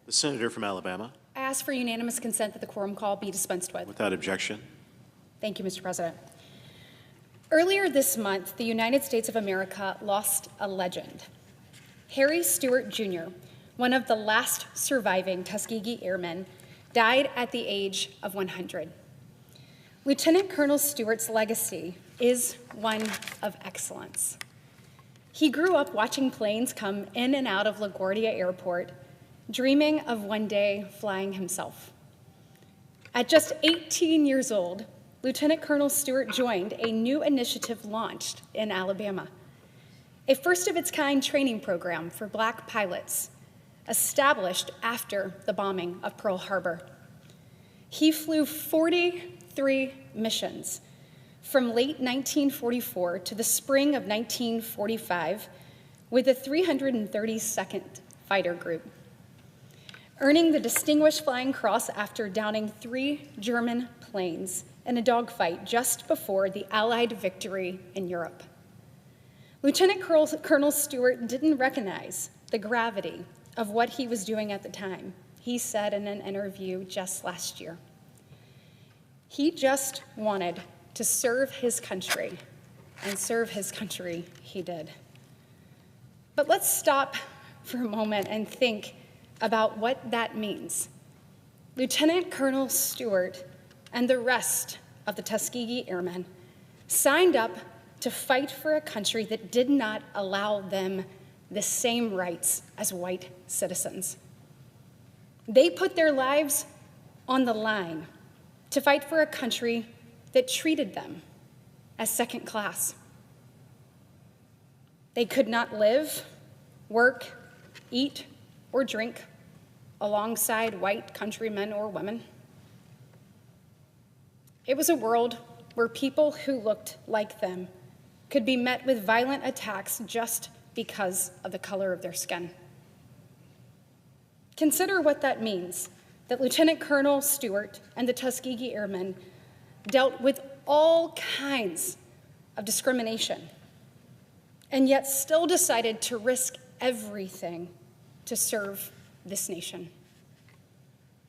The senator from Alabama. I ask for unanimous consent that the quorum call be dispensed with. Without objection. Thank you, Mr. President. Earlier this month, the United States of America lost a legend. Harry Stewart Jr., one of the last surviving Tuskegee Airmen, died at the age of 100. Lieutenant Colonel Stewart's legacy is one of excellence. He grew up watching planes come in and out of LaGuardia Airport, dreaming of one day flying himself. At just 18 years old, Lieutenant Colonel Stewart joined a new initiative launched in Alabama, a first-of-its-kind training program for Black pilots established after the bombing of Pearl Harbor. He flew 43 missions from late 1944 to the spring of 1945 with the 332nd Fighter Group, earning the Distinguished Flying Cross after downing 3 German planes in a dogfight just before the Allied victory in Europe. Lieutenant Colonel Stewart didn't recognize the gravity of what he was doing at the time. He said in an interview just last year, he just wanted to serve his country, and serve his country he did. But let's stop for a moment and think about what that means. Lieutenant Colonel Stewart and the rest of the Tuskegee Airmen signed up to fight for a country that did not allow them the same rights as white citizens. They put their lives on the line to fight for a country that treated them as second class. They could not live, work, eat, or drink alongside white countrymen or women. It was a world where people who looked like them could be met with violent attacks just because of the color of their skin. Consider what that means, that Lieutenant Colonel Stewart and the Tuskegee Airmen dealt with all kinds of discrimination and yet still decided to risk everything to serve this nation.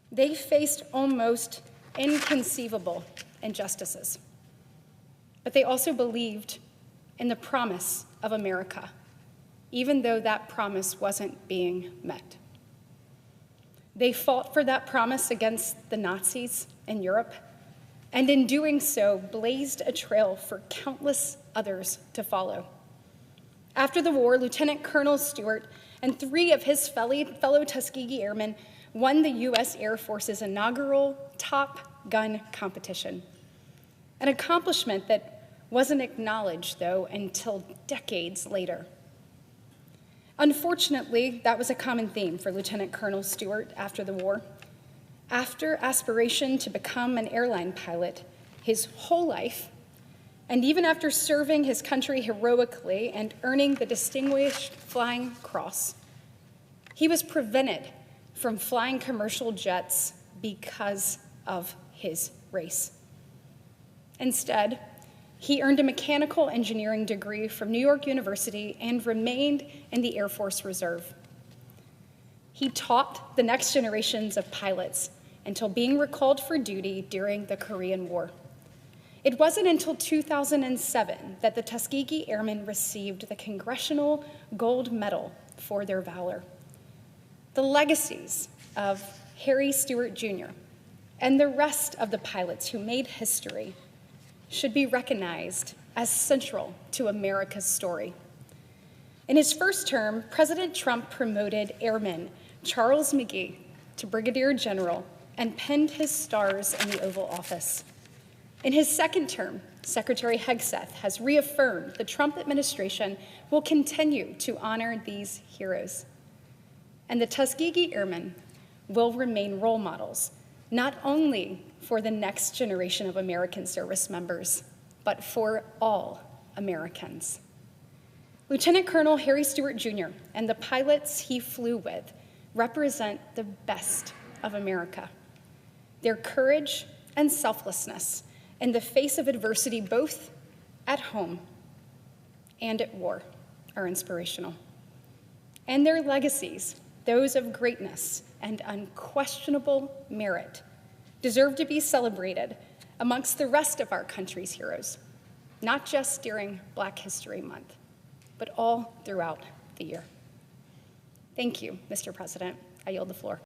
They faced almost inconceivable injustices, but they also believed in the promise of America, even though that promise wasn't being met. They fought for that promise against the Nazis in Europe, and in doing so, blazed a trail for countless others to follow. After the war, Lieutenant Colonel Stewart and 3 of his fellow Tuskegee Airmen won the U.S. Air Force's inaugural Top Gun competition, an accomplishment that wasn't acknowledged, though, until decades later. Unfortunately, that was a common theme for Lieutenant Colonel Stewart after the war. After aspiration to become an airline pilot his whole life, and even after serving his country heroically and earning the Distinguished Flying Cross, he was prevented from flying commercial jets because of his race. Instead, he earned a mechanical engineering degree from New York University and remained in the Air Force Reserve. He taught the next generations of pilots until being recalled for duty during the Korean War. It wasn't until 2007 that the Tuskegee Airmen received the Congressional Gold Medal for their valor. The legacies of Harry Stewart Jr. and the rest of the pilots who made history should be recognized as central to America's story. In his first term, President Trump promoted Airman Charles McGee to Brigadier General and pinned his stars in the Oval Office. In his second term, Secretary Hegseth has reaffirmed the Trump administration will continue to honor these heroes. And the Tuskegee Airmen will remain role models, not only for the next generation of American service members, but for all Americans. Lieutenant Colonel Harry Stewart Jr. and the pilots he flew with represent the best of America. Their courage and selflessness in the face of adversity, both at home and at war, are inspirational. And their legacies those of greatness and unquestionable merit, deserve to be celebrated amongst the rest of our country's heroes, not just during Black History Month, but all throughout the year. Thank you, Mr. President. I yield the floor.